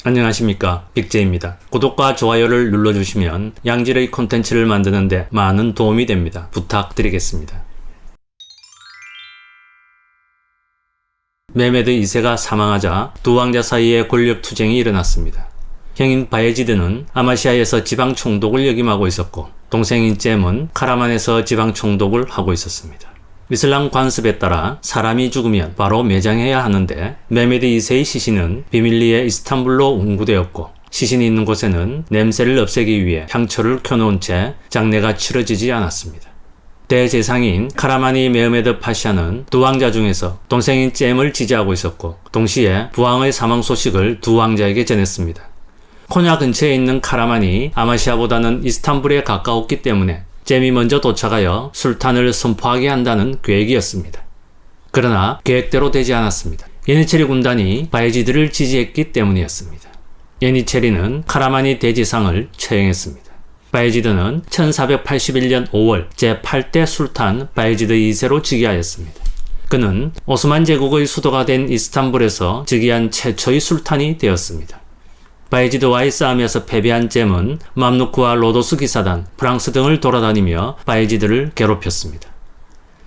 안녕하십니까, 빅제이입니다. 구독과 좋아요를 눌러주시면 양질의 콘텐츠를 만드는데 많은 도움이 됩니다. 부탁드리겠습니다. 메메드 2세가 사망하자 두 왕자 사이에 권력 투쟁이 일어났습니다. 형인 바예지드는 아마시아에서 지방 총독을 역임하고 있었고, 동생인 잼은 카라만에서 지방 총독을 하고 있었습니다. 이슬람 관습에 따라 사람이 죽으면 바로 매장해야 하는데, 메메드 2세의 시신은 비밀리에 이스탄불로 운구되었고, 시신이 있는 곳에는 냄새를 없애기 위해 향초를 켜놓은 채 장례가 치러지지 않았습니다. 대제상인 카라마니 메흐메드 파샤는 두 왕자 중에서 동생인 잼을 지지하고 있었고, 동시에 부왕의 사망 소식을 두 왕자에게 전했습니다. 코냐 근처에 있는 카라만이 아마시아보다는 이스탄불에 가까웠기 때문에 잼이 먼저 도착하여 술탄을 선포하게 한다는 계획이었습니다. 그러나 계획대로 되지 않았습니다. 예니체리 군단이 바예지드를 지지했기 때문이었습니다. 예니체리는 카라마니 대지상을 처형했습니다. 바예지드는 1481년 5월 제8대 술탄 바예지드 2세로 즉위하였습니다. 그는 오스만 제국의 수도가 된 이스탄불에서 즉위한 최초의 술탄이 되었습니다. 바예지드와의 싸움에서 패배한 잼은 맘루크와 로도스 기사단, 프랑스 등을 돌아다니며 바예지드를 괴롭혔습니다.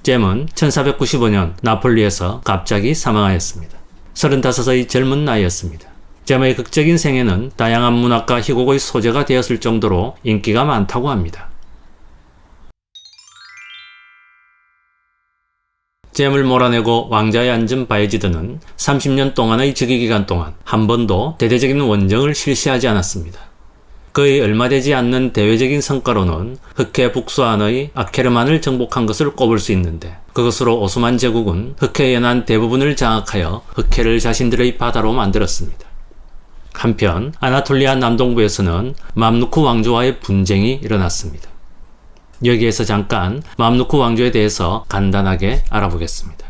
잼은 1495년 나폴리에서 갑자기 사망하였습니다. 35의 젊은 나이였습니다. 잼의 극적인 생애는 다양한 문학과 희곡의 소재가 되었을 정도로 인기가 많다고 합니다. 잼을 몰아내고 왕자에 앉은 바예지드는 30년 동안의 즉위기간 동안 한 번도 대대적인 원정을 실시하지 않았습니다. 그의 얼마 되지 않는 대외적인 성과로는 흑해 북수안의 아케르만을 정복한 것을 꼽을 수 있는데, 그것으로 오스만 제국은 흑해 연안 대부분을 장악하여 흑해를 자신들의 바다로 만들었습니다. 한편 아나톨리아 남동부에서는 맘루크 왕조와의 분쟁이 일어났습니다. 여기에서 잠깐 맘루크 왕조에 대해서 간단하게 알아보겠습니다.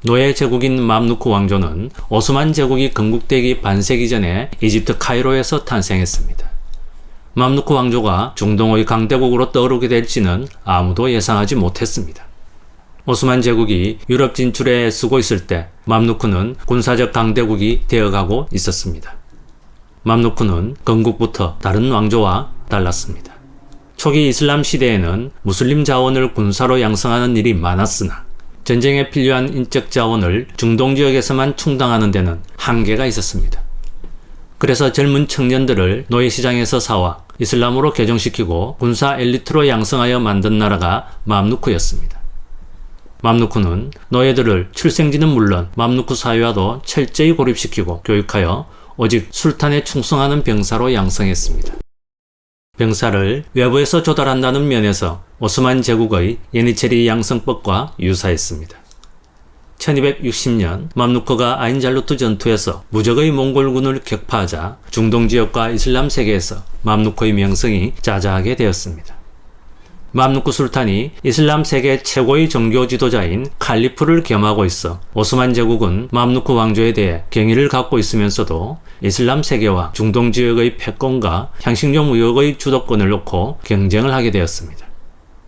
노예 제국인 맘루크 왕조는 오스만 제국이 건국되기 반세기 전에 이집트 카이로에서 탄생했습니다. 맘루크 왕조가 중동의 강대국으로 떠오르게 될지는 아무도 예상하지 못했습니다. 오스만 제국이 유럽 진출에 애쓰고 있을 때 맘루크는 군사적 강대국이 되어가고 있었습니다. 맘루크는 건국부터 다른 왕조와 달랐습니다. 초기 이슬람 시대에는 무슬림 자원을 군사로 양성하는 일이 많았으나 전쟁에 필요한 인적 자원을 중동 지역에서만 충당하는 데는 한계가 있었습니다. 그래서 젊은 청년들을 노예시장에서 사와 이슬람으로 개종시키고 군사 엘리트로 양성하여 만든 나라가 맘루크였습니다. 맘루크는 노예들을 출생지는 물론 맘루크 사회와도 철저히 고립시키고 교육하여 오직 술탄에 충성하는 병사로 양성했습니다. 병사를 외부에서 조달한다는 면에서 오스만 제국의 예니체리 양성법과 유사했습니다. 1260년 맘루크가 아인잘루트 전투에서 무적의 몽골군을 격파하자 중동 지역과 이슬람 세계에서 맘루크의 명성이 자자하게 되었습니다. 맘루크 술탄이 이슬람 세계 최고의 종교 지도자인 칼리프를 겸하고 있어 오스만 제국은 맘루크 왕조에 대해 경의를 갖고 있으면서도 이슬람 세계와 중동 지역의 패권과 향신료 무역의 주도권을 놓고 경쟁을 하게 되었습니다.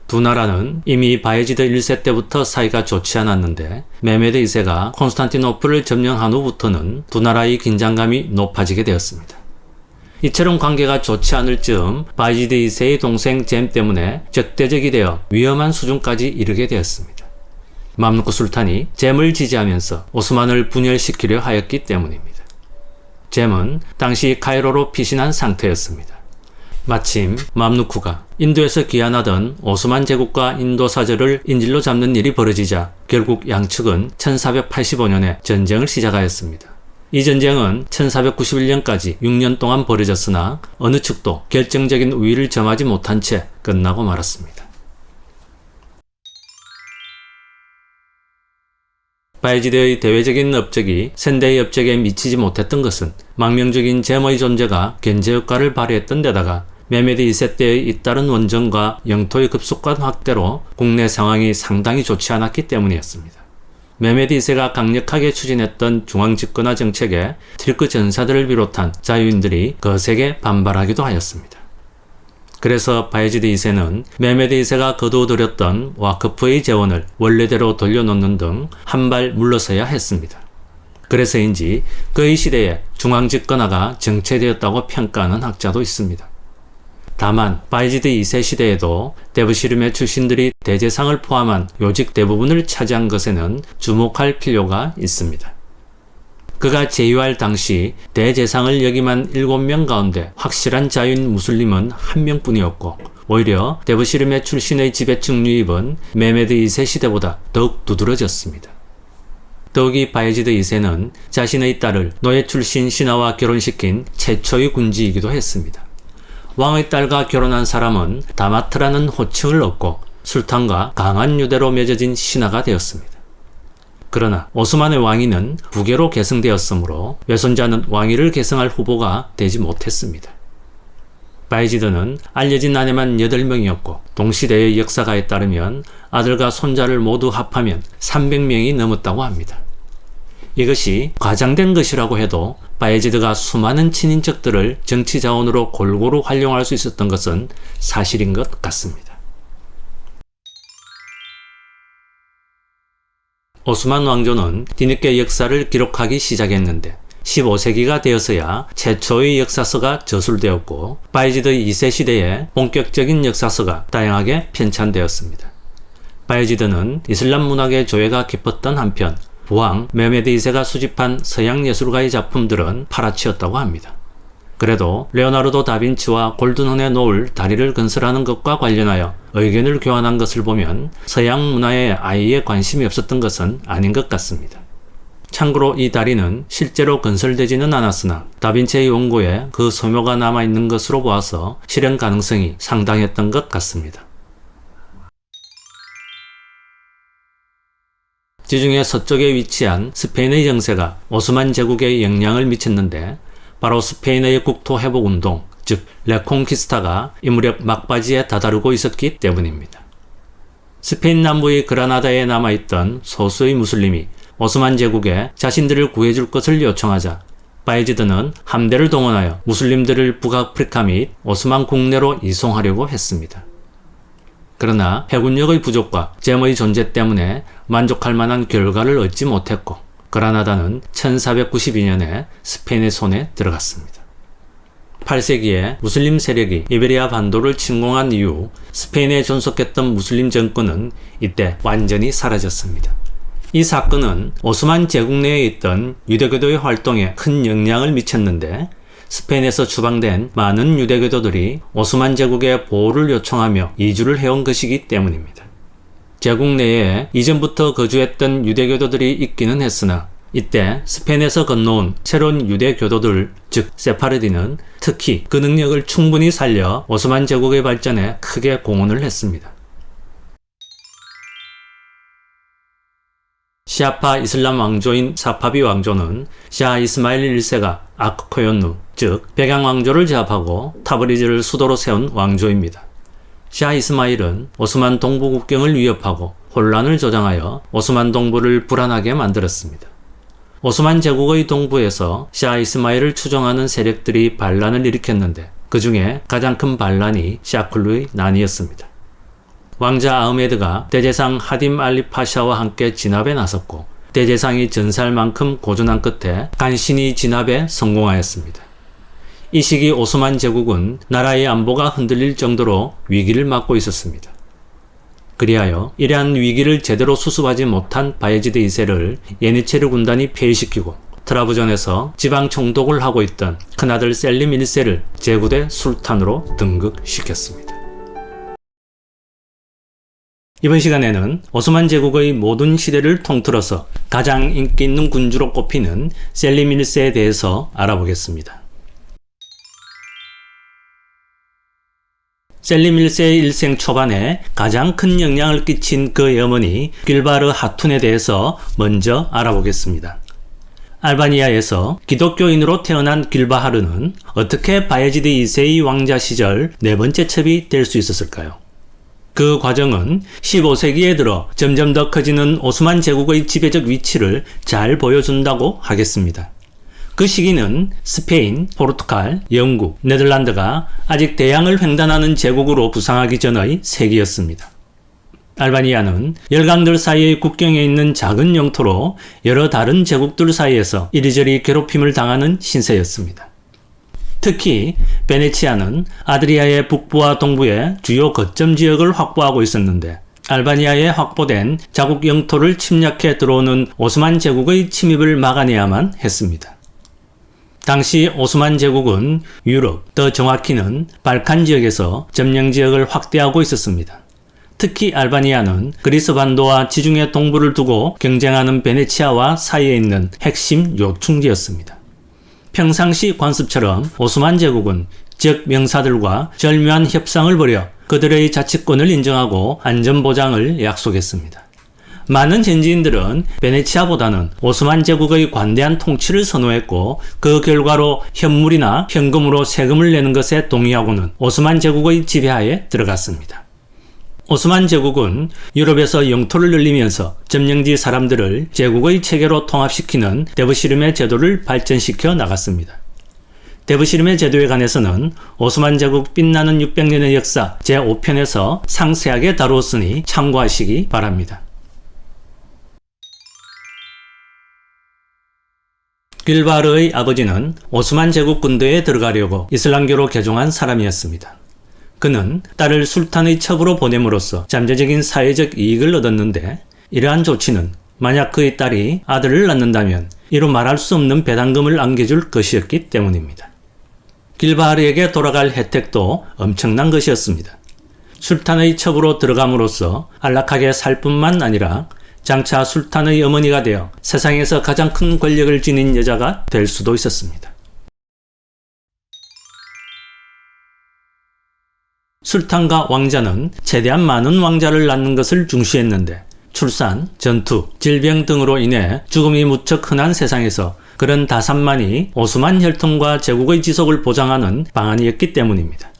두 나라는 이미 바예지드 1세 때부터 사이가 좋지 않았는데, 메메드 2세가 콘스탄티노플을 점령한 후부터는 두 나라의 긴장감이 높아지게 되었습니다. 이처럼 관계가 좋지 않을 즈음 바예지드 2세의 동생 잼 때문에 적대적이 되어 위험한 수준까지 이르게 되었습니다. 맘루크 술탄이 잼을 지지하면서 오스만을 분열시키려 하였기 때문입니다. 잼은 당시 카이로로 피신한 상태였습니다. 마침 맘루크가 인도에서 귀환하던 오스만 제국과 인도 사절을 인질로 잡는 일이 벌어지자 결국 양측은 1485년에 전쟁을 시작하였습니다. 이 전쟁은 1491년까지 6년 동안 벌어졌으나 어느 측도 결정적인 우위를 점하지 못한 채 끝나고 말았습니다. 바예지드의 대외적인 업적이 선대의 업적에 미치지 못했던 것은 망명적인 잼의 존재가 견제 효과를 발휘했던 데다가 메메드 2세 때의 잇따른 원정과 영토의 급속한 확대로 국내 상황이 상당히 좋지 않았기 때문이었습니다. 메메드 2세가 강력하게 추진했던 중앙집권화 정책에 튀르크 전사들을 비롯한 자유인들이 거세게 반발하기도 하였습니다. 그래서 바예지드 2세는 메메드 2세가 거두어들였던 와크프의 재원을 원래대로 돌려놓는 등 한 발 물러서야 했습니다. 그래서인지 그의 시대에 중앙 집권화가 정체되었다고 평가하는 학자도 있습니다. 다만 바이지드 2세 시대에도 데브시름의 출신들이 대제상을 포함한 요직 대부분을 차지한 것에는 주목할 필요가 있습니다. 그가 제위할 당시 대제상을 역임한 7명 가운데 확실한 자유인 무슬림은 1명뿐이었고 오히려 데브시름의 출신의 지배층 유입은 메메드 2세 시대보다 더욱 두드러졌습니다. 더욱이 바예지드 2세는 자신의 딸을 노예 출신 신하와 결혼시킨 최초의 군주이기도 했습니다. 왕의 딸과 결혼한 사람은 다마트라는 호칭을 얻고 술탄과 강한 유대로 맺어진 신하가 되었습니다. 그러나 오스만의 왕위는 부계로 계승되었으므로 외손자는 왕위를 계승할 후보가 되지 못했습니다. 바예지드는 알려진 아내만 8명이었고 동시대의 역사가에 따르면 아들과 손자를 모두 합하면 300명이 넘었다고 합니다. 이것이 과장된 것이라고 해도 바예지드가 수많은 친인척들을 정치 자원으로 골고루 활용할 수 있었던 것은 사실인 것 같습니다. 오스만 왕조는 뒤늦게 역사를 기록하기 시작했는데 15세기가 되어서야 최초의 역사서가 저술되었고 바예지드 2세 시대에 본격적인 역사서가 다양하게 편찬되었습니다. 바예지드는 이슬람 문학의 조예가 깊었던 한편 부왕 메메드 2세가 수집한 서양 예술가의 작품들은 팔아치웠다고 합니다. 그래도 레오나르도 다빈치와 골든혼에 놓을 다리를 건설하는 것과 관련하여 의견을 교환한 것을 보면 서양 문화에 아예 관심이 없었던 것은 아닌 것 같습니다. 참고로 이 다리는 실제로 건설되지는 않았으나 다빈치의 원고에 그 소묘가 남아있는 것으로 보아서 실현 가능성이 상당했던 것 같습니다. 지중해 서쪽에 위치한 스페인의 정세가 오스만 제국에 영향을 미쳤는데 바로 스페인의 국토 회복 운동, 즉 레콩키스타가 이 무렵 막바지에 다다르고 있었기 때문입니다. 스페인 남부의 그라나다에 남아있던 소수의 무슬림이 오스만 제국에 자신들을 구해줄 것을 요청하자 바예지드는 함대를 동원하여 무슬림들을 북아프리카 및 오스만 국내로 이송하려고 했습니다. 그러나 해군력의 부족과 잼의 존재 때문에 만족할 만한 결과를 얻지 못했고 그라나다는 1492년에 스페인의 손에 들어갔습니다. 8세기에 무슬림 세력이 이베리아 반도를 침공한 이후 스페인에 존속했던 무슬림 정권은 이때 완전히 사라졌습니다. 이 사건은 오스만 제국 내에 있던 유대교도의 활동에 큰 영향을 미쳤는데 스페인에서 추방된 많은 유대교도들이 오스만 제국의 보호를 요청하며 이주를 해온 것이기 때문입니다. 제국 내에 이전부터 거주했던 유대교도들이 있기는 했으나 이때 스페인에서 건너온 새로운 유대교도들, 즉 세파르디는 특히 그 능력을 충분히 살려 오스만 제국의 발전에 크게 공헌을 했습니다. 시아파 이슬람 왕조인 사파비 왕조는 샤 이스마일 1세가 아크코연누, 즉 백양 왕조를 제압하고 타브리즈를 수도로 세운 왕조입니다. 샤 이스마일은 오스만 동부 국경을 위협하고 혼란을 조장하여 오스만 동부를 불안하게 만들었습니다. 오스만 제국의 동부에서 샤 이스마일을 추종하는 세력들이 반란을 일으켰는데 그 중에 가장 큰 반란이 샤클루의 난이었습니다. 왕자 아흐메드가 대제상 하딤 알리 파샤와 함께 진압에 나섰고 대제상이 전사할 만큼 고전한 끝에 간신히 진압에 성공하였습니다. 이 시기 오스만 제국은 나라의 안보가 흔들릴 정도로 위기를 맞고 있었습니다. 그리하여 이러한 위기를 제대로 수습하지 못한 바예지드 2세를 예니체르 군단이 폐위시키고 트라브존에서 지방 총독을 하고 있던 큰아들 셀림 1세를 제국의 술탄으로 등극시켰습니다. 이번 시간에는 오스만 제국의 모든 시대를 통틀어서 가장 인기 있는 군주로 꼽히는 셀림 1세에 대해서 알아보겠습니다. 셀림 1세의 일생 초반에 가장 큰 영향을 끼친 그의 어머니 길바르 하툰에 대해서 먼저 알아보겠습니다. 알바니아에서 기독교인으로 태어난 길바하르는 어떻게 바예지드 2세의 왕자 시절 네 번째 첩이 될 수 있었을까요? 그 과정은 15세기에 들어 점점 더 커지는 오스만 제국의 지배적 위치를 잘 보여준다고 하겠습니다. 그 시기는 스페인, 포르투갈, 영국, 네덜란드가 아직 대양을 횡단하는 제국으로 부상하기 전의 세기였습니다. 알바니아는 열강들 사이의 국경에 있는 작은 영토로 여러 다른 제국들 사이에서 이리저리 괴롭힘을 당하는 신세였습니다. 특히 베네치아는 아드리아의 북부와 동부에 주요 거점 지역을 확보하고 있었는데 알바니아에 확보된 자국 영토를 침략해 들어오는 오스만 제국의 침입을 막아내야만 했습니다. 당시 오스만 제국은 유럽, 더 정확히는 발칸 지역에서 점령 지역을 확대하고 있었습니다. 특히 알바니아는 그리스 반도와 지중해 동부를 두고 경쟁하는 베네치아와 사이에 있는 핵심 요충지였습니다. 평상시 관습처럼 오스만 제국은 지역 명사들과 절묘한 협상을 벌여 그들의 자치권을 인정하고 안전보장을 약속했습니다. 많은 현지인들은 베네치아보다는 오스만 제국의 관대한 통치를 선호했고 그 결과로 현물이나 현금으로 세금을 내는 것에 동의하고는 오스만 제국의 지배하에 들어갔습니다. 오스만 제국은 유럽에서 영토를 늘리면서 점령지 사람들을 제국의 체계로 통합시키는 데브시름의 제도를 발전시켜 나갔습니다. 데브시름의 제도에 관해서는 오스만 제국 빛나는 600년의 역사 제5편에서 상세하게 다루었으니 참고하시기 바랍니다. 길바르의 아버지는 오스만 제국 군대에 들어가려고 이슬람교로 개종한 사람이었습니다. 그는 딸을 술탄의 첩으로 보냄으로써 잠재적인 사회적 이익을 얻었는데 이러한 조치는 만약 그의 딸이 아들을 낳는다면 이루 말할 수 없는 배당금을 안겨줄 것이었기 때문입니다. 길바르에게 돌아갈 혜택도 엄청난 것이었습니다. 술탄의 첩으로 들어감으로써 안락하게 살 뿐만 아니라 장차 술탄의 어머니가 되어 세상에서 가장 큰 권력을 지닌 여자가 될 수도 있었습니다. 술탄과 왕자는 최대한 많은 왕자를 낳는 것을 중시했는데 출산, 전투, 질병 등으로 인해 죽음이 무척 흔한 세상에서 그런 다산만이 오스만 혈통과 제국의 지속을 보장하는 방안이었기 때문입니다.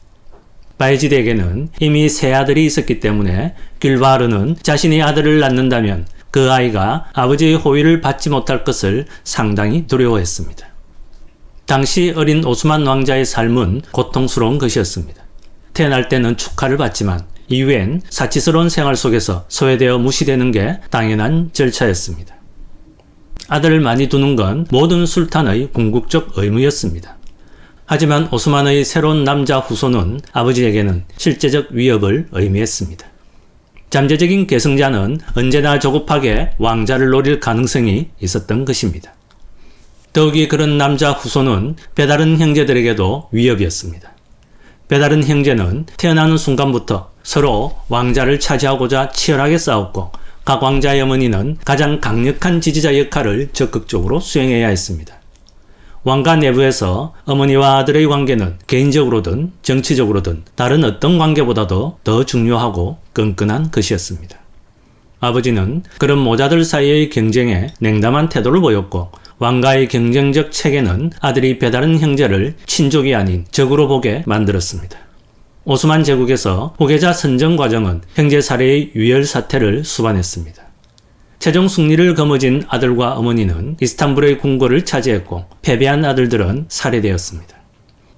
바예지드에게는 이미 세 아들이 있었기 때문에 길바르는 자신이 아들을 낳는다면 그 아이가 아버지의 호의를 받지 못할 것을 상당히 두려워했습니다. 당시 어린 오스만 왕자의 삶은 고통스러운 것이었습니다. 태어날 때는 축하를 받지만 이후엔 사치스러운 생활 속에서 소외되어 무시되는 게 당연한 절차였습니다. 아들을 많이 두는 건 모든 술탄의 궁극적 의무였습니다. 하지만 오스만의 새로운 남자 후손은 아버지에게는 실제적 위협을 의미했습니다. 잠재적인 계승자는 언제나 조급하게 왕자를 노릴 가능성이 있었던 것입니다. 더욱이 그런 남자 후손은 배다른 형제들에게도 위협이었습니다. 배다른 형제는 태어나는 순간부터 서로 왕자를 차지하고자 치열하게 싸웠고 각 왕자의 어머니는 가장 강력한 지지자 역할을 적극적으로 수행해야 했습니다. 왕가 내부에서 어머니와 아들의 관계는 개인적으로든 정치적으로든 다른 어떤 관계보다도 더 중요하고 끈끈한 것이었습니다. 아버지는 그런 모자들 사이의 경쟁에 냉담한 태도를 보였고 왕가의 경쟁적 체계는 아들이 배다른 형제를 친족이 아닌 적으로 보게 만들었습니다. 오스만 제국에서 후계자 선정 과정은 형제 살해의 유혈 사태를 수반했습니다. 최종 승리를 거머쥔 아들과 어머니는 이스탄불의 궁궐을 차지했고 패배한 아들들은 살해되었습니다.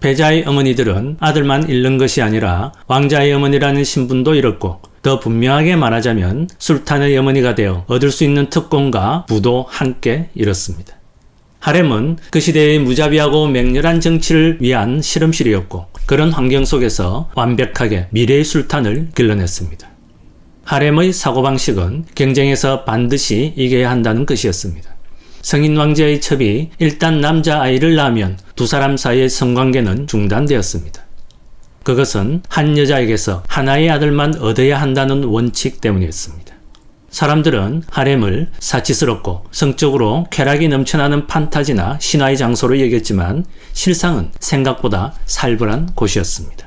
패자의 어머니들은 아들만 잃는 것이 아니라 왕자의 어머니라는 신분도 잃었고 더 분명하게 말하자면 술탄의 어머니가 되어 얻을 수 있는 특권과 부도 함께 잃었습니다. 하렘은 그 시대의 무자비하고 맹렬한 정치를 위한 실험실이었고 그런 환경 속에서 완벽하게 미래의 술탄을 길러냈습니다. 하렘의 사고방식은 경쟁에서 반드시 이겨야 한다는 것이었습니다. 성인 왕자의 첩이 일단 남자아이를 낳으면 두 사람 사이의 성관계는 중단되었습니다. 그것은 한 여자에게서 하나의 아들만 얻어야 한다는 원칙 때문이었습니다. 사람들은 하렘을 사치스럽고 성적으로 쾌락이 넘쳐나는 판타지나 신화의 장소로 여겼지만 실상은 생각보다 살벌한 곳이었습니다.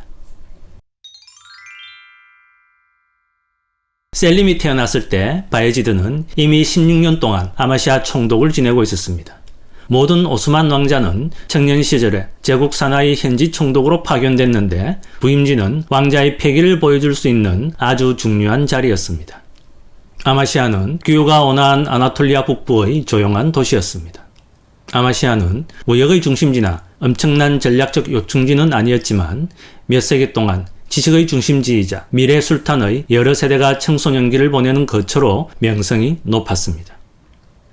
셀림이 태어났을 때 바예지드는 이미 16년 동안 아마시아 총독을 지내고 있었습니다. 모든 오스만 왕자는 청년 시절에 제국 산하의 현지 총독으로 파견됐는데 부임지는 왕자의 패기를 보여줄 수 있는 아주 중요한 자리였습니다. 아마시아는 기후가 온화한 아나톨리아 북부의 조용한 도시였습니다. 아마시아는 무역의 중심지나 엄청난 전략적 요충지는 아니었지만 몇 세기 동안 지식의 중심지이자 미래 술탄의 여러 세대가 청소년기를 보내는 거처로 명성이 높았습니다.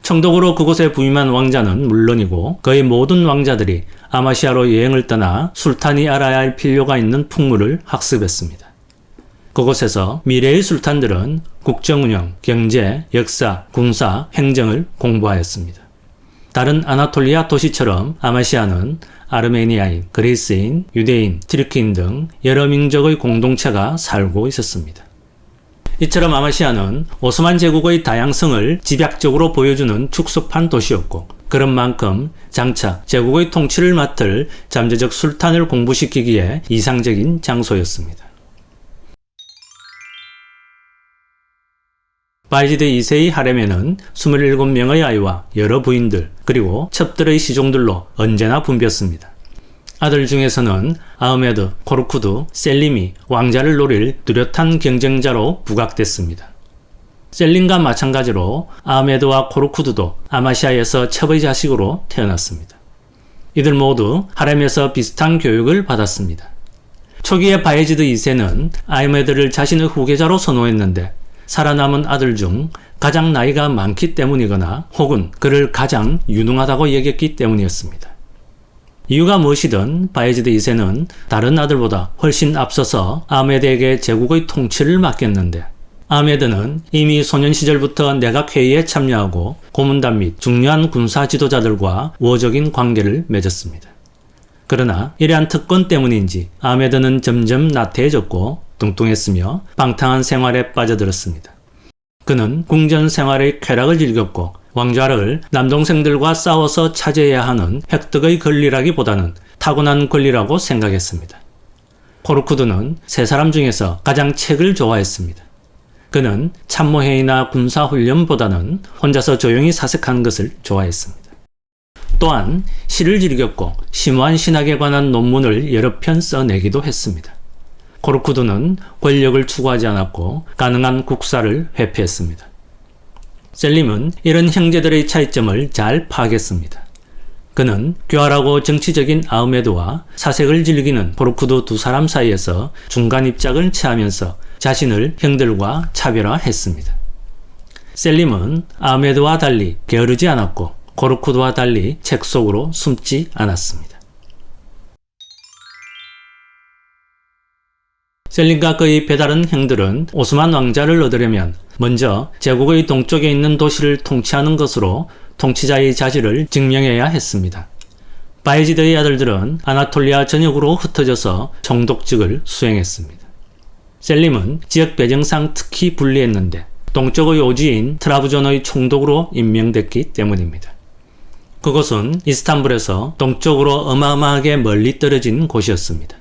청독으로 그곳에 부임한 왕자는 물론이고 거의 모든 왕자들이 아마시아로 여행을 떠나 술탄이 알아야 할 필요가 있는 풍물을 학습했습니다. 그곳에서 미래의 술탄들은 국정운영, 경제, 역사, 군사, 행정을 공부하였습니다. 다른 아나톨리아 도시처럼 아마시아는 아르메니아인, 그리스인, 유대인, 튀르키인 등 여러 민족의 공동체가 살고 있었습니다. 이처럼 아마시아는 오스만 제국의 다양성을 집약적으로 보여주는 축소판 도시였고 그런 만큼 장차 제국의 통치를 맡을 잠재적 술탄을 공부시키기에 이상적인 장소였습니다. 바이지드 2세의 하렘에는 27명의 아이와 여러 부인들 그리고 첩들의 시종들로 언제나 붐볐습니다. 아들 중에서는 아흐메드, 코르쿠드, 셀림이 왕자를 노릴 뚜렷한 경쟁자로 부각됐습니다. 셀림과 마찬가지로 아흐메드와 코르쿠드도 아마시아에서 첩의 자식으로 태어났습니다. 이들 모두 하렘에서 비슷한 교육을 받았습니다. 초기에 바예지드 2세는 아흐메드를 자신의 후계자로 선호했는데 살아남은 아들 중 가장 나이가 많기 때문이거나 혹은 그를 가장 유능하다고 여겼기 때문이었습니다. 이유가 무엇이든 바예지드 2세는 다른 아들보다 훨씬 앞서서 아흐메드에게 제국의 통치를 맡겼는데 아흐메드는 이미 소년 시절부터 내각회의에 참여하고 고문단 및 중요한 군사 지도자들과 우호적인 관계를 맺었습니다. 그러나 이러한 특권 때문인지 아흐메드는 점점 나태해졌고 뚱뚱했으며 방탕한 생활에 빠져들었습니다. 그는 궁전 생활의 쾌락을 즐겼고 왕좌를 남동생들과 싸워서 차지해야 하는 획득의 권리라기보다는 타고난 권리라고 생각했습니다. 코르쿠드는 세 사람 중에서 가장 책을 좋아했습니다. 그는 참모회의나 군사훈련보다는 혼자서 조용히 사색하는 것을 좋아했습니다. 또한 시를 즐겼고 심오한 신학에 관한 논문을 여러 편 써내기도 했습니다. 코르쿠드는 권력을 추구하지 않았고 가능한 국사를 회피했습니다. 셀림은 이런 형제들의 차이점을 잘 파악했습니다. 그는 교활하고 정치적인 아흐메드와 사색을 즐기는 코르쿠드 두 사람 사이에서 중간 입장을 취하면서 자신을 형들과 차별화했습니다. 셀림은 아흐메드와 달리 게으르지 않았고 코르쿠드와 달리 책 속으로 숨지 않았습니다. 셀림과 그의 배다른 형들은 오스만 왕자를 얻으려면 먼저 제국의 동쪽에 있는 도시를 통치하는 것으로 통치자의 자질을 증명해야 했습니다. 바예지드의 아들들은 아나톨리아 전역으로 흩어져서 총독직을 수행했습니다. 셀림은 지역 배정상 특히 불리했는데 동쪽의 오지인 트라브존의 총독으로 임명됐기 때문입니다. 그곳은 이스탄불에서 동쪽으로 어마어마하게 멀리 떨어진 곳이었습니다.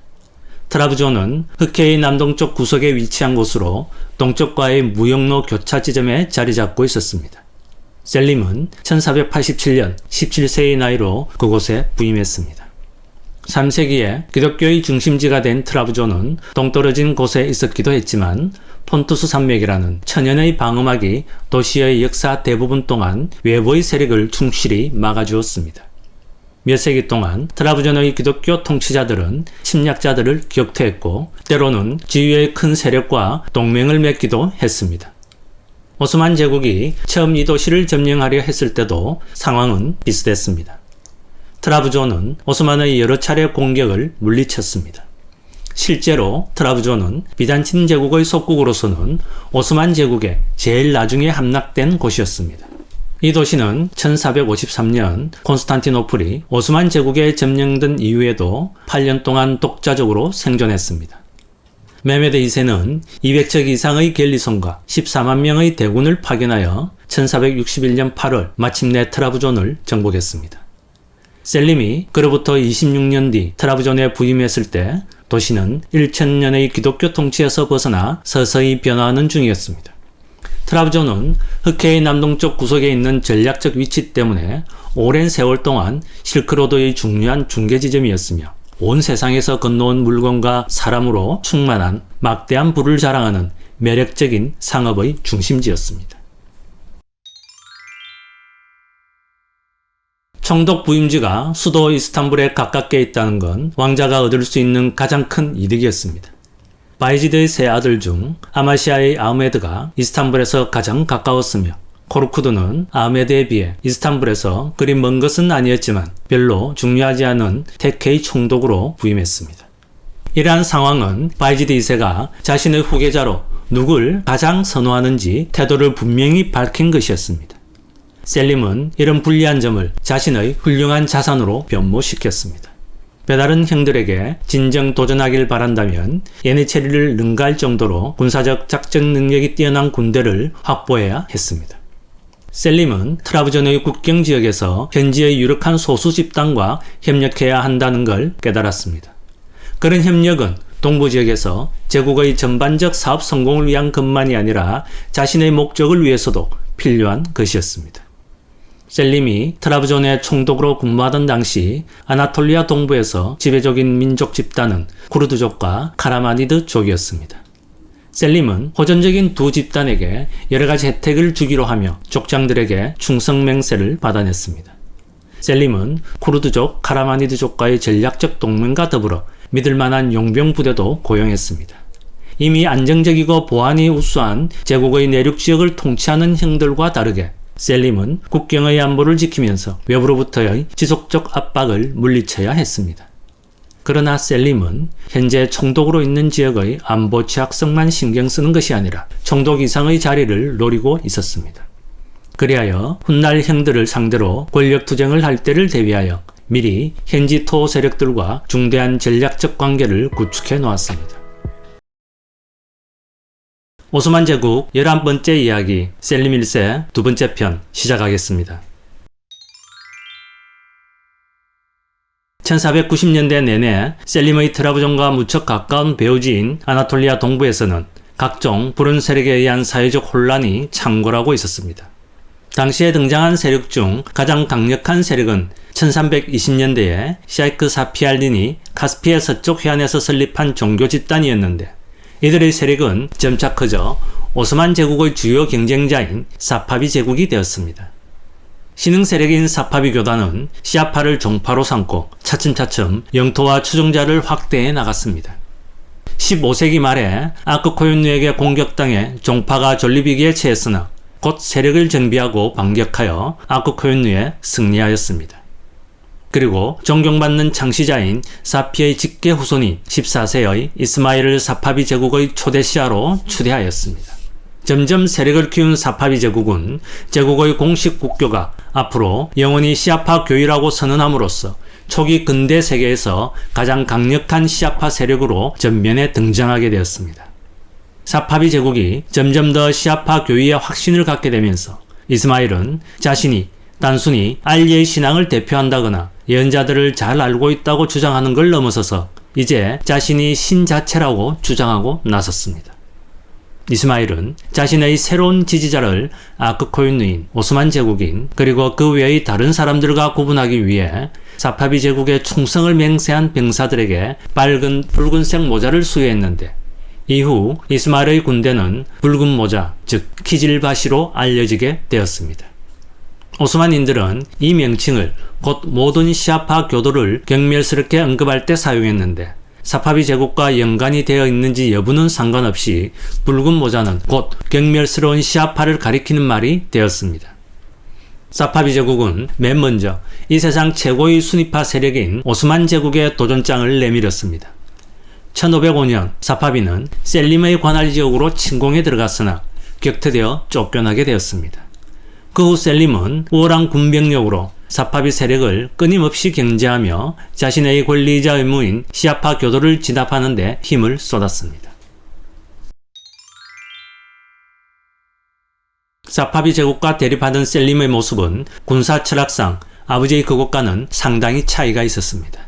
트라브존은 흑해의 남동쪽 구석에 위치한 곳으로 동쪽과의 무역로 교차 지점에 자리 잡고 있었습니다. 셀림은 1487년 17세의 나이로 그곳에 부임했습니다. 3세기에 기독교의 중심지가 된 트라브존은 동떨어진 곳에 있었기도 했지만 폰투스 산맥이라는 천연의 방어막이 도시의 역사 대부분 동안 외부의 세력을 충실히 막아주었습니다. 몇 세기 동안 트라브존의 기독교 통치자들은 침략자들을 격퇴했고 때로는 지위의 큰 세력과 동맹을 맺기도 했습니다. 오스만 제국이 처음 이 도시를 점령하려 했을 때도 상황은 비슷했습니다. 트라브존은 오스만의 여러 차례 공격을 물리쳤습니다. 실제로 트라브존은 비잔틴 제국의 속국으로서는 오스만 제국의 제일 나중에 함락된 곳이었습니다. 이 도시는 1453년 콘스탄티노플이 오스만 제국에 점령된 이후에도 8년 동안 독자적으로 생존했습니다. 메메드 2세는 200척 이상의 갤리손과 14만 명의 대군을 파견하여 1461년 8월 마침내 트라브존을 정복했습니다. 셀림이 그로부터 26년 뒤 트라브존에 부임했을 때 도시는 1000년의 기독교 통치에서 벗어나 서서히 변화하는 중이었습니다. 트라브존은 흑해의 남동쪽 구석에 있는 전략적 위치 때문에 오랜 세월 동안 실크로드의 중요한 중개 지점이었으며 온 세상에서 건너온 물건과 사람으로 충만한 막대한 부를 자랑하는 매력적인 상업의 중심지였습니다. 총독 부임지가 수도 이스탄불에 가깝게 있다는 건 왕자가 얻을 수 있는 가장 큰 이득이었습니다. 바이지드의 세 아들 중 아마시아의 아흐메드가 이스탄불에서 가장 가까웠으며 코르쿠드는 아흐메드에 비해 이스탄불에서 그리 먼 것은 아니었지만 별로 중요하지 않은 테케이 총독으로 부임했습니다. 이러한 상황은 바이지드 2세가 자신의 후계자로 누굴 가장 선호하는지 태도를 분명히 밝힌 것이었습니다. 셀림은 이런 불리한 점을 자신의 훌륭한 자산으로 변모시켰습니다. 별다른 형들에게 진정 도전하길 바란다면 예니체리를 능가할 정도로 군사적 작전 능력이 뛰어난 군대를 확보해야 했습니다. 셀림은 트라브존의 국경 지역에서 현지의 유력한 소수 집단과 협력해야 한다는 걸 깨달았습니다. 그런 협력은 동부 지역에서 제국의 전반적 사업 성공을 위한 것만이 아니라 자신의 목적을 위해서도 필요한 것이었습니다. 셀림이 트라브존의 총독으로 근무하던 당시 아나톨리아 동부에서 지배적인 민족 집단은 쿠르드족과 카라마니드족이었습니다. 셀림은 호전적인 두 집단에게 여러가지 혜택을 주기로 하며 족장들에게 충성 맹세를 받아냈습니다. 셀림은 쿠르드족, 카라마니드족과의 전략적 동맹과 더불어 믿을만한 용병 부대도 고용했습니다. 이미 안정적이고 보안이 우수한 제국의 내륙 지역을 통치하는 형들과 다르게 셀림은 국경의 안보를 지키면서 외부로부터의 지속적 압박을 물리쳐야 했습니다. 그러나 셀림은 현재 총독으로 있는 지역의 안보 취약성만 신경 쓰는 것이 아니라 총독 이상의 자리를 노리고 있었습니다. 그리하여 훗날 형들을 상대로 권력투쟁을 할 때를 대비하여 미리 현지 토호 세력들과 중대한 전략적 관계를 구축해 놓았습니다. 오스만 제국 11번째 이야기 셀림 1세 두 번째 편 시작하겠습니다. 1490년대 내내 셀림의 트라브존과 무척 가까운 배후지인 아나톨리아 동부에서는 각종 불운 세력에 의한 사회적 혼란이 창궐하고 있었습니다. 당시에 등장한 세력 중 가장 강력한 세력은 1320년대에 샤이크 사피알딘이 카스피해 서쪽 해안에서 설립한 종교 집단이었는데 이들의 세력은 점차 커져 오스만 제국의 주요 경쟁자인 사파비 제국이 되었습니다. 신흥 세력인 사파비 교단은 시아파를 종파로 삼고 차츰차츰 영토와 추종자를 확대해 나갔습니다. 15세기 말에 아크코윤누에게 공격당해 종파가 존립위기에 처했으나 곧 세력을 정비하고 반격하여 아크코윤누에 승리하였습니다. 그리고 존경받는 창시자인 사피의 직계 후손인 14세의 이스마일을 사파비 제국의 초대 시아로 추대하였습니다. 점점 세력을 키운 사파비 제국은 제국의 공식 국교가 앞으로 영원히 시아파 교위라고 선언함으로써 초기 근대 세계에서 가장 강력한 시아파 세력으로 전면에 등장하게 되었습니다. 사파비 제국이 점점 더 시아파 교위에 확신을 갖게 되면서 이스마일은 자신이 단순히 알리의 신앙을 대표한다거나 예언자들을 잘 알고 있다고 주장하는 걸 넘어서서 이제 자신이 신 자체라고 주장하고 나섰습니다. 이스마일은 자신의 새로운 지지자를 아크코윤누인, 오스만 제국인, 그리고 그 외의 다른 사람들과 구분하기 위해 사파비 제국의 충성을 맹세한 병사들에게 밝은 붉은색 모자를 수여했는데 이후 이스마일의 군대는 붉은 모자, 즉 키질바시로 알려지게 되었습니다. 오스만인들은 이 명칭을 곧 모든 시아파 교도를 경멸스럽게 언급할 때 사용했는데 사파비 제국과 연관이 되어 있는지 여부는 상관없이 붉은 모자는 곧 경멸스러운 시아파를 가리키는 말이 되었습니다. 사파비 제국은 맨 먼저 이 세상 최고의 순위파 세력인 오스만 제국의 도전장을 내밀었습니다. 1505년 사파비는 셀림의 관할 지역으로 침공에 들어갔으나 격퇴되어 쫓겨나게 되었습니다. 그 후 셀림은 우월한 군병력으로 사파비 세력을 끊임없이 경제하며 자신의 권리이자 의무인 시아파 교도를 진압하는 데 힘을 쏟았습니다. 사파비 제국과 대립하던 셀림의 모습은 군사 철학상 아버지의 그곳과는 상당히 차이가 있었습니다.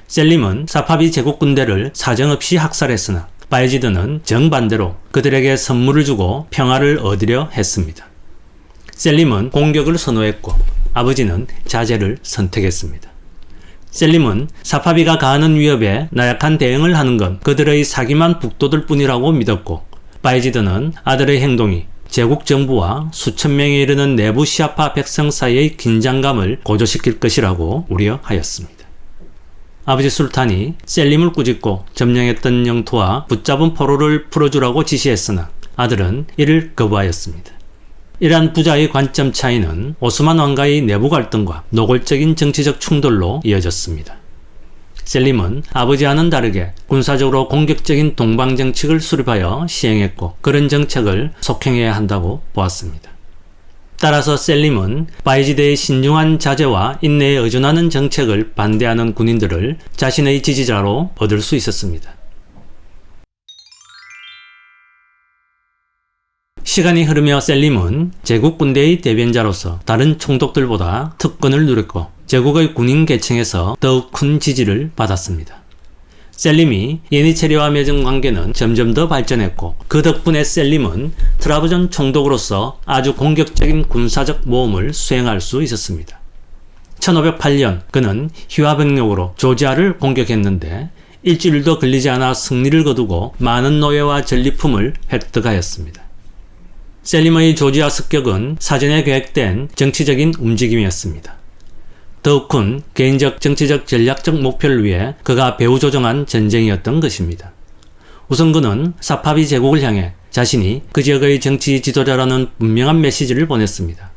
셀림은 사파비 제국 군대를 사정없이 학살했으나 바이지드는 정반대로 그들에게 선물을 주고 평화를 얻으려 했습니다. 셀림은 공격을 선호했고 아버지는 자제를 선택했습니다. 셀림은 사파비가 가하는 위협에 나약한 대응을 하는 건 그들의 사기만 북돋을 뿐이라고 믿었고 바이지드는 아들의 행동이 제국 정부와 수천 명에 이르는 내부 시아파 백성 사이의 긴장감을 고조시킬 것이라고 우려하였습니다. 아버지 술탄이 셀림을 꾸짖고 점령했던 영토와 붙잡은 포로를 풀어주라고 지시했으나 아들은 이를 거부하였습니다. 이러한 부자의 관점 차이는 오스만 왕가의 내부 갈등과 노골적인 정치적 충돌로 이어졌습니다. 셀림은 아버지와는 다르게 군사적으로 공격적인 동방정책을 수립하여 시행했고 그런 정책을 속행해야 한다고 보았습니다. 따라서 셀림은 바이지드의 신중한 자제와 인내에 의존하는 정책을 반대하는 군인들을 자신의 지지자로 얻을 수 있었습니다. 시간이 흐르며 셀림은 제국 군대의 대변자로서 다른 총독들보다 특권을 누렸고 제국의 군인 계층에서 더욱 큰 지지를 받았습니다. 셀림이 예니체리와 맺은 관계는 점점 더 발전했고 그 덕분에 셀림은 트라브존 총독으로서 아주 공격적인 군사적 모험을 수행할 수 있었습니다. 1508년 그는 휴화병력으로 조지아를 공격했는데 일주일도 걸리지 않아 승리를 거두고 많은 노예와 전리품을 획득하였습니다. 셀림의 조지아 습격은 사전에 계획된 정치적인 움직임이었습니다. 더욱 큰 개인적 정치적 전략적 목표를 위해 그가 배후 조정한 전쟁이었던 것입니다. 우선 그는 사파비 제국을 향해 자신이 그 지역의 정치 지도자라는 분명한 메시지를 보냈습니다.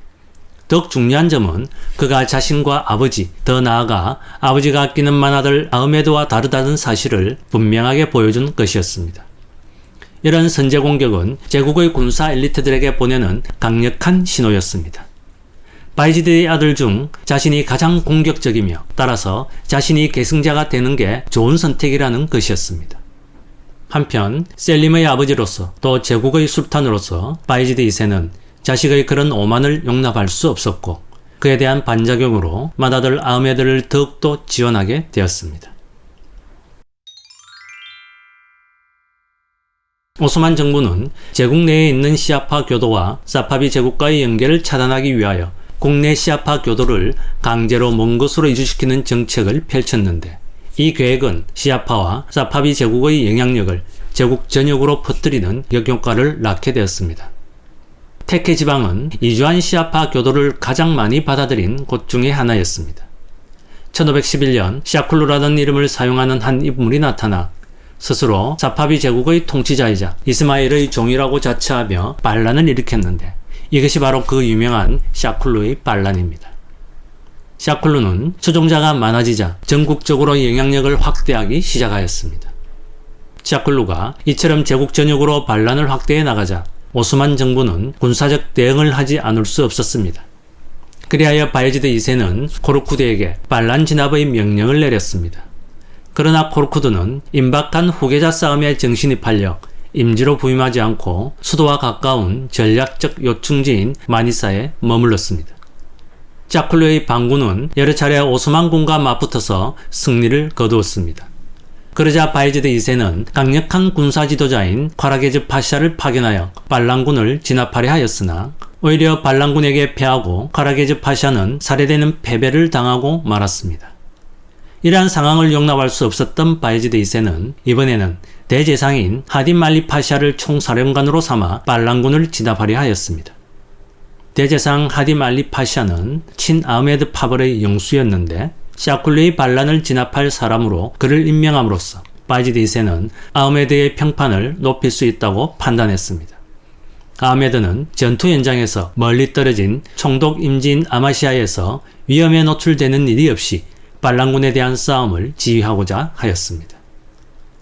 더욱 중요한 점은 그가 자신과 아버지, 더 나아가 아버지가 아끼는 맏아들 아흐메드와 다르다는 사실을 분명하게 보여준 것이었습니다. 이런 선제 공격은 제국의 군사 엘리트들에게 보내는 강력한 신호였습니다. 바이지드의 아들 중 자신이 가장 공격적이며 따라서 자신이 계승자가 되는 게 좋은 선택이라는 것이었습니다. 한편 셀림의 아버지로서 또 제국의 술탄으로서 바이지드 2세는 자식의 그런 오만을 용납할 수 없었고 그에 대한 반작용으로 맏아들 아흐메드를 더욱더 지원하게 되었습니다. 오스만 정부는 제국 내에 있는 시아파 교도와 사파비 제국과의 연계를 차단하기 위하여 국내 시아파 교도를 강제로 먼 곳으로 이주시키는 정책을 펼쳤는데 이 계획은 시아파와 사파비 제국의 영향력을 제국 전역으로 퍼뜨리는 역효과를 낳게 되었습니다. 테케 지방은 이주한 시아파 교도를 가장 많이 받아들인 곳 중의 하나였습니다. 1511년 샤쿨루라는 이름을 사용하는 한 인물이 나타나 스스로 사파비 제국의 통치자이자 이스마일의 종이라고 자처하며 반란을 일으켰는데 이것이 바로 그 유명한 샤쿨루의 반란입니다. 샤쿨루는 추종자가 많아지자 전국적으로 영향력을 확대하기 시작하였습니다. 샤쿨루가 이처럼 제국 전역으로 반란을 확대해 나가자 오스만 정부는 군사적 대응을 하지 않을 수 없었습니다. 그리하여 바이지드 2세는 코르쿠드에게 반란 진압의 명령을 내렸습니다. 그러나 코르쿠드는 임박한 후계자 싸움에 정신이 팔려 임지로 부임하지 않고 수도와 가까운 전략적 요충지인 마니사에 머물렀습니다. 샤쿨루의 반군은 여러 차례 오스만군과 맞붙어서 승리를 거두었습니다. 그러자 바이지드 2세는 강력한 군사 지도자인 콰라게즈 파샤를 파견하여 반란군을 진압하려 하였으나 오히려 반란군에게 패하고 콰라게즈 파샤는 살해되는 패배를 당하고 말았습니다. 이러한 상황을 용납할 수 없었던 바이지드 2세는 이번에는 대제상인 하딘 말리 파샤를 총사령관으로 삼아 반란군을 진압하려 하였습니다. 대제상 하딘 말리 파샤는 친 아흐메드 파벌의 영수였는데 샤쿨루의 반란을 진압할 사람으로 그를 임명함으로써 바이지드 2세는 아흐메드의 평판을 높일 수 있다고 판단했습니다. 아흐메드는 전투 현장에서 멀리 떨어진 총독 임지인 아마시아에서 위험에 노출되는 일이 없이 반란군에 대한 싸움을 지휘하고자 하였습니다.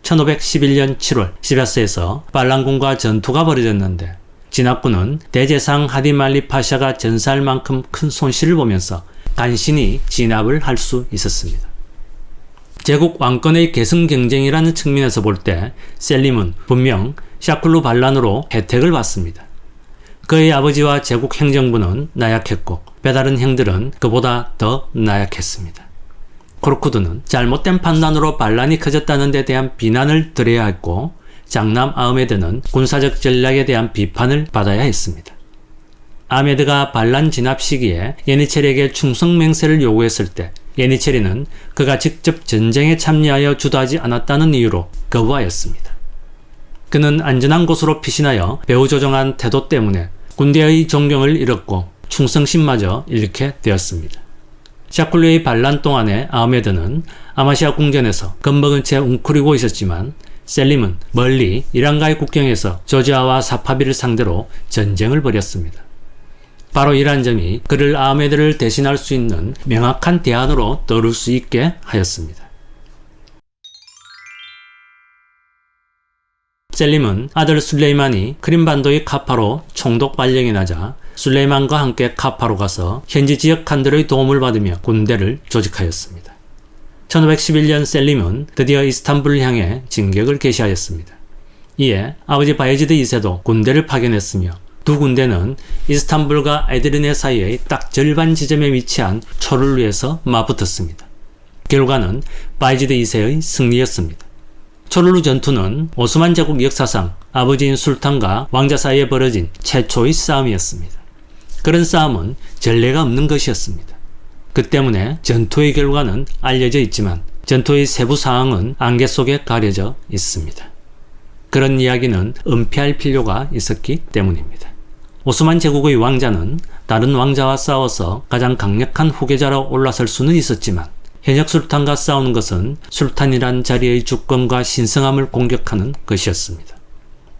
1511년 7월 시바스에서 반란군과 전투가 벌어졌는데 진압군은 대제상 하딘 말리 파샤가 전사할 만큼 큰 손실을 보면서 간신히 진압을 할 수 있었습니다. 제국 왕권의 계승 경쟁이라는 측면에서 볼 때 셀림은 분명 샤쿨루 반란으로 혜택을 받습니다. 그의 아버지와 제국 행정부는 나약했고 배다른 형들은 그보다 더 나약했습니다. 코르쿠드는 잘못된 판단으로 반란이 커졌다는 데 대한 비난을 들어야 했고 장남 아흐메드는 군사적 전략에 대한 비판을 받아야 했습니다. 아흐메드가 반란 진압 시기에 예니체리에게 충성 맹세를 요구했을 때 예니체리는 그가 직접 전쟁에 참여하여 주도하지 않았다는 이유로 거부하였습니다. 그는 안전한 곳으로 피신하여 배후 조정한 태도 때문에 군대의 존경을 잃었고 충성심마저 잃게 되었습니다. 샤쿨리의 반란 동안에 아흐메드는 아마시아 궁전에서 겁먹은 채 웅크리고 있었지만 셀림은 멀리 이란과의 국경에서 조지아와 사파비를 상대로 전쟁을 벌였습니다. 바로 이러한 점이 그를 아흐메드를 대신할 수 있는 명확한 대안으로 떠오를 수 있게 하였습니다. 셀림은 아들 술레이만이 크림반도의 카파로 총독 발령이 나자 술레이만과 함께 카파로 가서 현지 지역 칸들의 도움을 받으며 군대를 조직하였습니다. 1511년 셀림은 드디어 이스탄불을 향해 진격을 개시하였습니다. 이에 아버지 바예지드 2세도 군대를 파견했으며 두 군대는 이스탄불과 에디르네 사이의 딱 절반 지점에 위치한 초룰루에서 맞붙었습니다. 결과는 바예지드 2세의 승리였습니다. 초룰루 전투는 오스만 제국 역사상 아버지인 술탄과 왕자 사이에 벌어진 최초의 싸움이었습니다. 그런 싸움은 전례가 없는 것이었습니다. 그 때문에 전투의 결과는 알려져 있지만 전투의 세부 사항은 안개 속에 가려져 있습니다. 그런 이야기는 은폐할 필요가 있었기 때문입니다. 오스만 제국의 왕자는 다른 왕자와 싸워서 가장 강력한 후계자로 올라설 수는 있었지만 현역 술탄과 싸우는 것은 술탄이란 자리의 주권과 신성함을 공격하는 것이었습니다.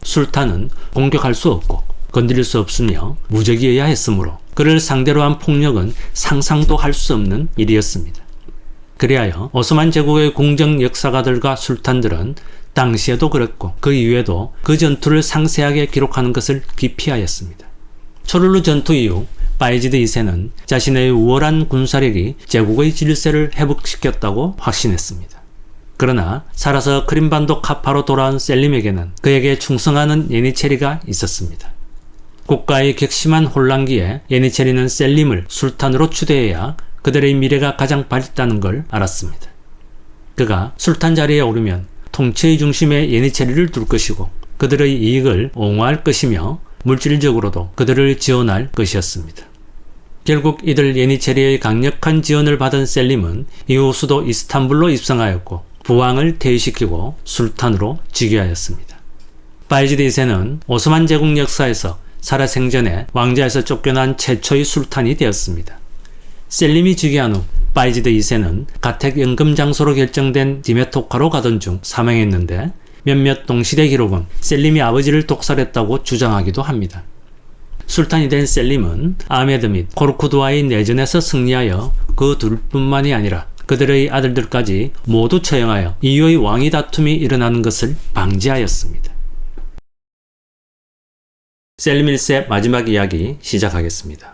술탄은 공격할 수 없고 건드릴 수 없으며 무적이어야 했으므로 그를 상대로 한 폭력은 상상도 할 수 없는 일이었습니다. 그리하여 오스만 제국의 궁정 역사가들과 술탄들은 당시에도 그랬고 그 이후에도 그 전투를 상세하게 기록하는 것을 기피하였습니다. 초룰루 전투 이후 바예지드 2세는 자신의 우월한 군사력이 제국의 질서를 회복시켰다고 확신했습니다. 그러나 살아서 크림반도 카파로 돌아온 셀림에게는 그에게 충성하는 예니체리가 있었습니다. 국가의 격심한 혼란기에 예니체리는 셀림을 술탄으로 추대해야 그들의 미래가 가장 밝다는 걸 알았습니다. 그가 술탄 자리에 오르면 통치의 중심에 예니체리를 둘 것이고 그들의 이익을 옹호할 것이며 물질적으로도 그들을 지원할 것이었습니다. 결국 이들 예니체리의 강력한 지원을 받은 셀림은 이후 수도 이스탄불로 입성하였고 부왕을 퇴위시키고 술탄으로 즉위하였습니다. 바예지드 2세는 오스만 제국 역사에서 살아생전에 왕자에서 쫓겨난 최초의 술탄이 되었습니다. 셀림이 즉위한 후 바예지드 2세는 가택연금 장소로 결정된 디메토카로 가던 중 사망했는데 몇몇 동시대 기록은 셀림이 아버지를 독살했다고 주장하기도 합니다. 술탄이 된 셀림은 아흐메드 및 코르쿠드와의 내전에서 승리하여 그 둘뿐만이 아니라 그들의 아들들까지 모두 처형하여 이후의 왕위 다툼이 일어나는 것을 방지하였습니다. 셀림 1세 마지막 이야기 시작하겠습니다.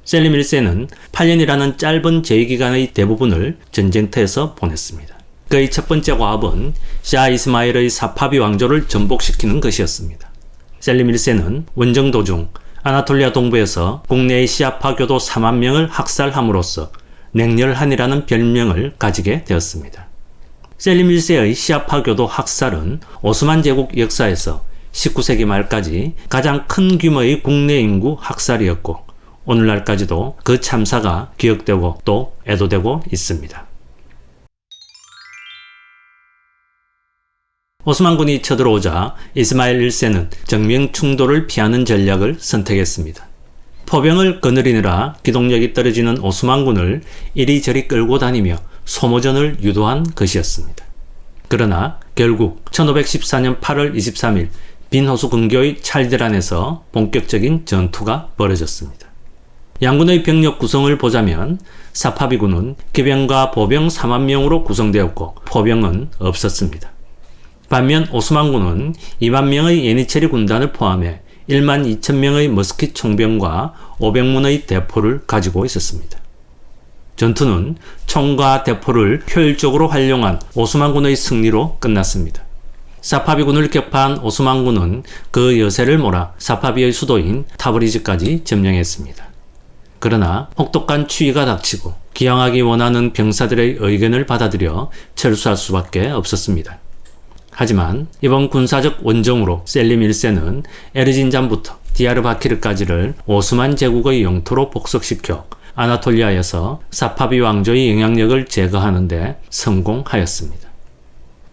셀림 1세는 8년이라는 짧은 재위기간의 대부분을 전쟁터에서 보냈습니다. 그의 첫 번째 과업은 샤 이스마일의 사파비 왕조를 전복시키는 것이었습니다. 셀림 1세는 원정 도중 아나톨리아 동부에서 국내의 시아파 교도 4만 명을 학살함으로써 냉렬한이라는 별명을 가지게 되었습니다. 셀림 1세의 시아파 교도 학살은 오스만 제국 역사에서 19세기 말까지 가장 큰 규모의 국내 인구 학살이었고 오늘날까지도 그 참사가 기억되고 또 애도되고 있습니다. 오스만군이 쳐들어오자 이스마일 1세는 정면 충돌을 피하는 전략을 선택했습니다. 포병을 거느리느라 기동력이 떨어지는 오스만군을 이리저리 끌고 다니며 소모전을 유도한 것이었습니다. 그러나 결국 1514년 8월 23일 빈호수 근교의 찰디란에서 본격적인 전투가 벌어졌습니다. 양군의 병력 구성을 보자면 사파비군은 기병과 보병 4만 명으로 구성되었고 포병은 없었습니다. 반면 오스만군은 2만 명의 예니체리 군단을 포함해 1만 2천 명의 머스킷 총병과 500문의 대포를 가지고 있었습니다. 전투는 총과 대포를 효율적으로 활용한 오스만군의 승리로 끝났습니다. 사파비군을 격파한 오스만군은 그 여세를 몰아 사파비의 수도인 타브리즈까지 점령했습니다. 그러나 혹독한 추위가 닥치고 기항하기 원하는 병사들의 의견을 받아들여 철수할 수밖에 없었습니다. 하지만 이번 군사적 원정으로 셀림 1세는 에르진잔부터 디야르바키르까지를 오스만 제국의 영토로 복속시켜 아나톨리아에서 사파비 왕조의 영향력을 제거하는 데 성공하였습니다.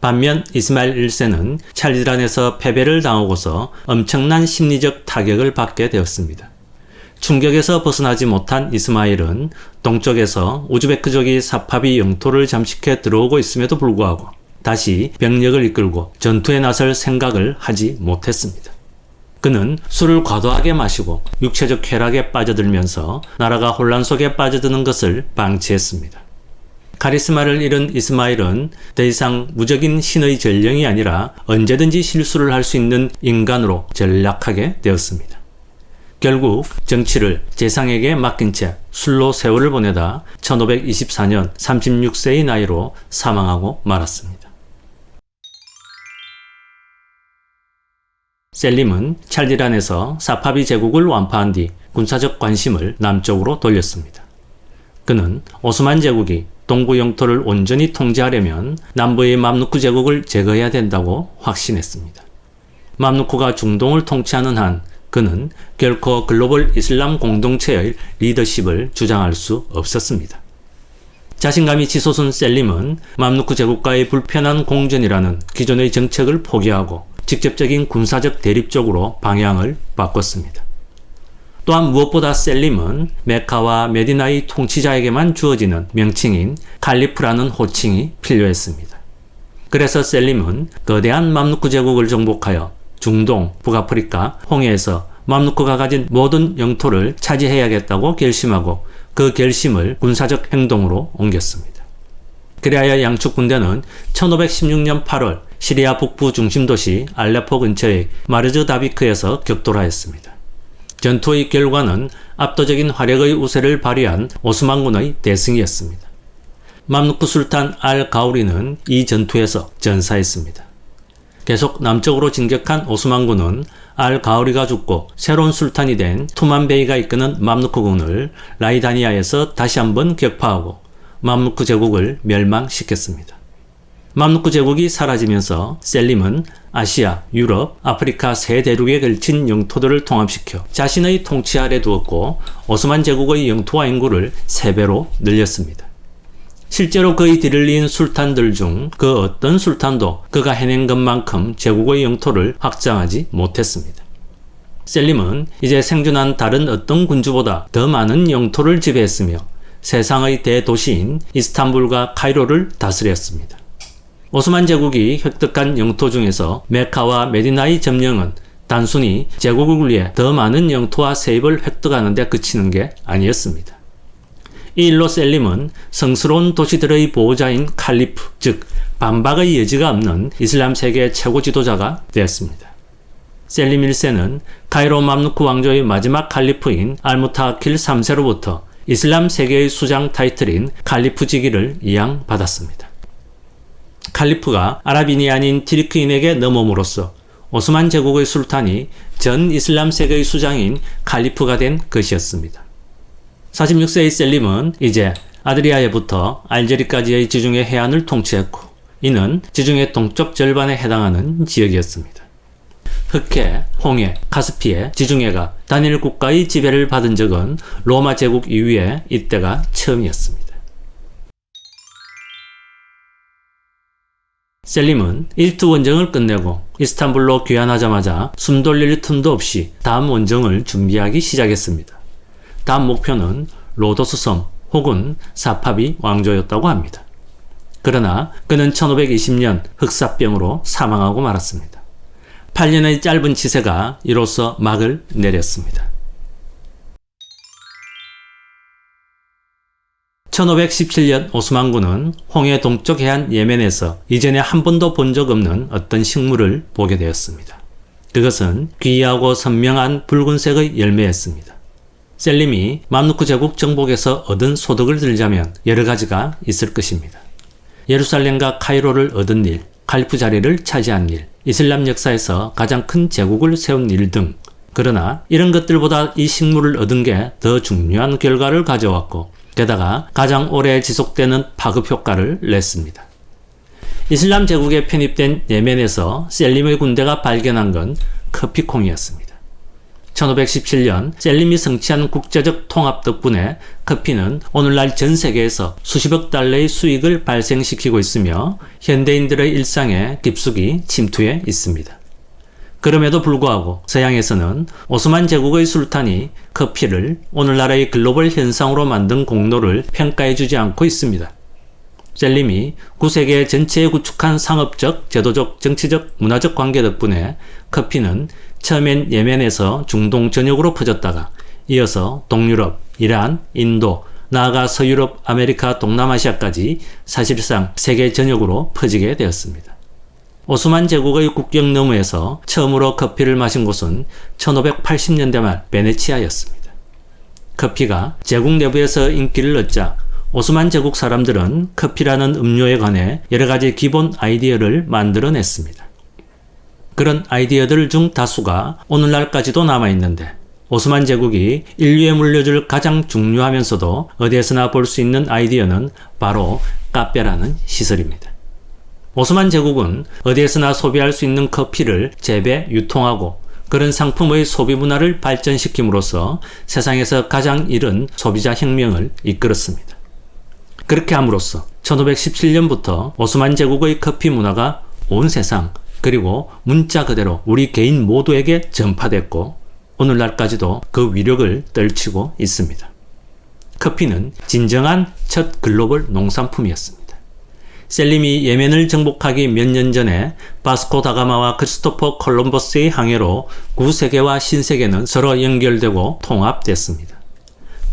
반면 이스마일 1세는 찰디란에서 패배를 당하고서 엄청난 심리적 타격을 받게 되었습니다. 충격에서 벗어나지 못한 이스마일은 동쪽에서 우즈베크족이 사파비 영토를 잠식해 들어오고 있음에도 불구하고 다시 병력을 이끌고 전투에 나설 생각을 하지 못했습니다. 그는 술을 과도하게 마시고 육체적 쾌락에 빠져들면서 나라가 혼란 속에 빠져드는 것을 방치했습니다. 카리스마를 잃은 이스마일은 더 이상 무적인 신의 전령이 아니라 언제든지 실수를 할 수 있는 인간으로 전락하게 되었습니다. 결국 정치를 재상에게 맡긴 채 술로 세월을 보내다 1524년 36세의 나이로 사망하고 말았습니다. 셀림은 찰디란에서 사파비 제국을 완파한 뒤 군사적 관심을 남쪽으로 돌렸습니다. 그는 오스만 제국이 동부 영토를 온전히 통제하려면 남부의 맘루크 제국을 제거해야 된다고 확신했습니다. 맘루크가 중동을 통치하는 한 그는 결코 글로벌 이슬람 공동체의 리더십을 주장할 수 없었습니다. 자신감이 치솟은 셀림은 맘루크 제국과의 불편한 공전이라는 기존의 정책을 포기하고 직접적인 군사적 대립 쪽으로 방향을 바꿨습니다. 또한 무엇보다 셀림은 메카와 메디나의 통치자에게만 주어지는 명칭인 칼리프라는 호칭이 필요했습니다. 그래서 셀림은 거대한 맘루크 제국을 정복하여 중동, 북아프리카, 홍해에서 맘루크가 가진 모든 영토를 차지해야겠다고 결심하고 그 결심을 군사적 행동으로 옮겼습니다. 그리하여 양측 군대는 1516년 8월 시리아 북부 중심 도시 알레포 근처의 마르즈 다비크에서 격돌하였습니다. 전투의 결과는 압도적인 화력의 우세를 발휘한 오스만군의 대승이었습니다. 맘루크 술탄 알 가우리는 이 전투에서 전사했습니다. 계속 남쪽으로 진격한 오스만군은 알 가우리가 죽고 새로운 술탄이 된 투만베이가 이끄는 맘루크군을 라이다니아에서 다시 한번 격파하고 맘루크 제국을 멸망시켰습니다. 맘루크 제국이 사라지면서 셀림은 아시아, 유럽, 아프리카 세 대륙에 걸친 영토들을 통합시켜 자신의 통치 아래 두었고 오스만 제국의 영토와 인구를 3배로 늘렸습니다. 실제로 그의 뒤를 이은 술탄들 중 그 어떤 술탄도 그가 해낸 것만큼 제국의 영토를 확장하지 못했습니다. 셀림은 이제 생존한 다른 어떤 군주보다 더 많은 영토를 지배했으며 세상의 대도시인 이스탄불과 카이로를 다스렸습니다. 오스만 제국이 획득한 영토 중에서 메카와 메디나의 점령은 단순히 제국을 위해 더 많은 영토와 세입을 획득하는 데 그치는 게 아니었습니다. 이 일로 셀림은 성스러운 도시들의 보호자인 칼리프, 즉 반박의 여지가 없는 이슬람 세계의 최고 지도자가 되었습니다. 셀림 1세는 카이로 맘루크 왕조의 마지막 칼리프인 알무타킬 3세로부터 이슬람 세계의 수장 타이틀인 칼리프 직위를 이양받았습니다. 칼리프가 아랍인이 아닌 티르크인에게 넘어옴으로써 오스만 제국의 술탄이 전 이슬람 세계의 수장인 칼리프가 된 것이었습니다. 46세의 셀림은 이제 아드리아해부터 알제리까지의 지중해 해안을 통치했고 이는 지중해 동쪽 절반에 해당하는 지역이었습니다. 흑해, 홍해, 카스피해, 지중해가 단일 국가의 지배를 받은 적은 로마 제국 이후에 이때가 처음이었습니다. 셀림은 이집트 원정을 끝내고 이스탄불로 귀환하자마자 숨 돌릴 틈도 없이 다음 원정을 준비하기 시작했습니다. 다음 목표는 로도스 섬 혹은 사파비 왕조였다고 합니다. 그러나 그는 1520년 흑사병으로 사망하고 말았습니다. 8년의 짧은 치세가 이로써 막을 내렸습니다. 1517년 오스만군은 홍해 동쪽 해안 예멘에서 이전에 한 번도 본 적 없는 어떤 식물을 보게 되었습니다. 그것은 귀하고 선명한 붉은색의 열매였습니다. 셀림이 맘루크 제국 정복에서 얻은 소득을 들자면 여러 가지가 있을 것입니다. 예루살렘과 카이로를 얻은 일, 칼리프 자리를 차지한 일, 이슬람 역사에서 가장 큰 제국을 세운 일 등. 그러나 이런 것들보다 이 식물을 얻은 게 더 중요한 결과를 가져왔고 게다가 가장 오래 지속되는 파급 효과를 냈습니다. 이슬람 제국에 편입된 예멘에서 셀림의 군대가 발견한 건 커피콩이었습니다. 1517년 셀림이 성취한 국제적 통합 덕분에 커피는 오늘날 전 세계에서 수십억 달러의 수익을 발생시키고 있으며 현대인들의 일상에 깊숙이 침투해 있습니다. 그럼에도 불구하고 서양에서는 오스만 제국의 술탄이 커피를 오늘날의 글로벌 현상으로 만든 공로를 평가해주지 않고 있습니다. 셀림이 9세계 전체에 구축한 상업적, 제도적, 정치적, 문화적 관계 덕분에 커피는 처음엔 예멘에서 중동 전역으로 퍼졌다가 이어서 동유럽, 이란, 인도, 나아가 서유럽, 아메리카, 동남아시아까지 사실상 세계 전역으로 퍼지게 되었습니다. 오스만 제국의 국경 너머에서 처음으로 커피를 마신 곳은 1580년대 말 베네치아였습니다. 커피가 제국 내부에서 인기를 얻자 오스만 제국 사람들은 커피라는 음료에 관해 여러 가지 기본 아이디어를 만들어냈습니다. 그런 아이디어들 중 다수가 오늘날까지도 남아있는데 오스만 제국이 인류에 물려줄 가장 중요하면서도 어디에서나 볼 수 있는 아이디어는 바로 카페라는 시설입니다. 오스만 제국은 어디에서나 소비할 수 있는 커피를 재배, 유통하고 그런 상품의 소비 문화를 발전시킴으로써 세상에서 가장 이른 소비자 혁명을 이끌었습니다. 그렇게 함으로써 1517년부터 오스만 제국의 커피 문화가 온 세상 그리고 문자 그대로 우리 개인 모두에게 전파됐고 오늘날까지도 그 위력을 떨치고 있습니다. 커피는 진정한 첫 글로벌 농산품이었습니다. 셀림이 예멘을 정복하기 몇 년 전에 바스코 다가마와 크리스토퍼 콜럼버스의 항해로 구세계와 신세계는 서로 연결되고 통합됐습니다.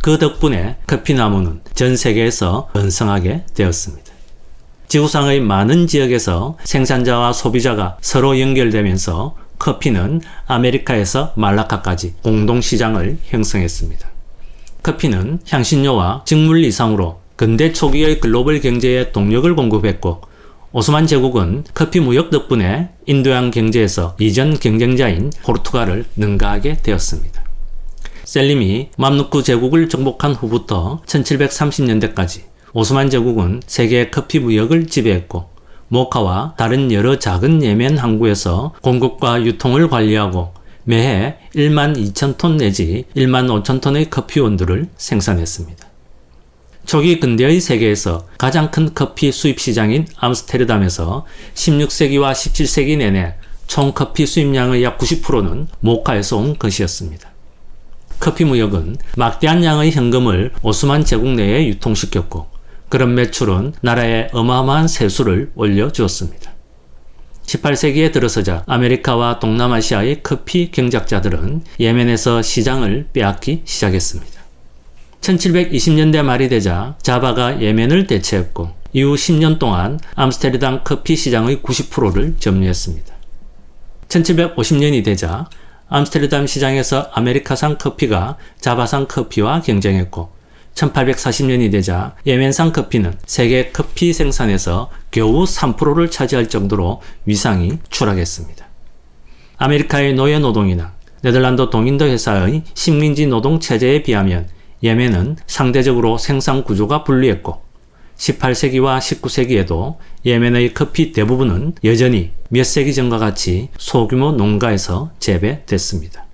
그 덕분에 커피나무는 전 세계에서 번성하게 되었습니다. 지구상의 많은 지역에서 생산자와 소비자가 서로 연결되면서 커피는 아메리카에서 말라카까지 공동시장을 형성했습니다. 커피는 향신료와 직물 이상으로 근대 초기의 글로벌 경제에 동력을 공급했고 오스만 제국은 커피 무역 덕분에 인도양 경제에서 이전 경쟁자인 포르투갈을 능가하게 되었습니다. 셀림이 맘루크 제국을 정복한 후부터 1730년대까지 오스만 제국은 세계 커피 무역을 지배했고 모카와 다른 여러 작은 예멘 항구에서 공급과 유통을 관리하고 매해 1만 2천 톤 내지 1만 5천 톤의 커피 원두를 생산했습니다. 초기 근대의 세계에서 가장 큰 커피 수입 시장인 암스테르담에서 16세기와 17세기 내내 총 커피 수입량의 약 90%는 모카에서 온 것이었습니다. 커피 무역은 막대한 양의 현금을 오스만 제국 내에 유통시켰고 그런 매출은 나라에 어마어마한 세수를 올려주었습니다. 18세기에 들어서자 아메리카와 동남아시아의 커피 경작자들은 예멘에서 시장을 빼앗기 시작했습니다. 1720년대 말이 되자 자바가 예멘을 대체했고 이후 10년 동안 암스테르담 커피 시장의 90%를 점유했습니다. 1750년이 되자 암스테르담 시장에서 아메리카산 커피가 자바산 커피와 경쟁했고 1840년이 되자 예멘산 커피는 세계 커피 생산에서 겨우 3%를 차지할 정도로 위상이 추락했습니다. 아메리카의 노예노동이나 네덜란드 동인도 회사의 식민지 노동 체제에 비하면 예멘은 상대적으로 생산 구조가 불리했고 18세기와 19세기에도 예멘의 커피 대부분은 여전히 몇 세기 전과 같이 소규모 농가에서 재배됐습니다.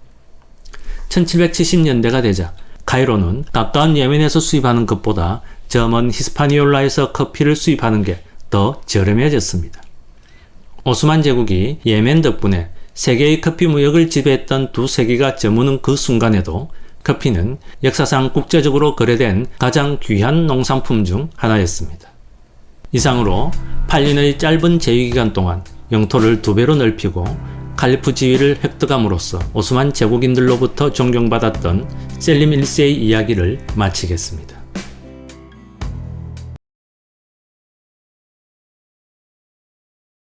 1770년대가 되자 카이로는 가까운 예멘에서 수입하는 것보다 저 먼 히스파니올라에서 커피를 수입하는 게 더 저렴해졌습니다. 오스만 제국이 예멘 덕분에 세계의 커피 무역을 지배했던 2세기가 저무는 그 순간에도 커피는 역사상 국제적으로 거래된 가장 귀한 농산품 중 하나였습니다. 이상으로 8년의 짧은 제위기간 동안 영토를 2배로 넓히고 칼리프 지위를 획득함으로써 오스만 제국인들로부터 존경받았던 셀림 1세의 이야기를 마치겠습니다.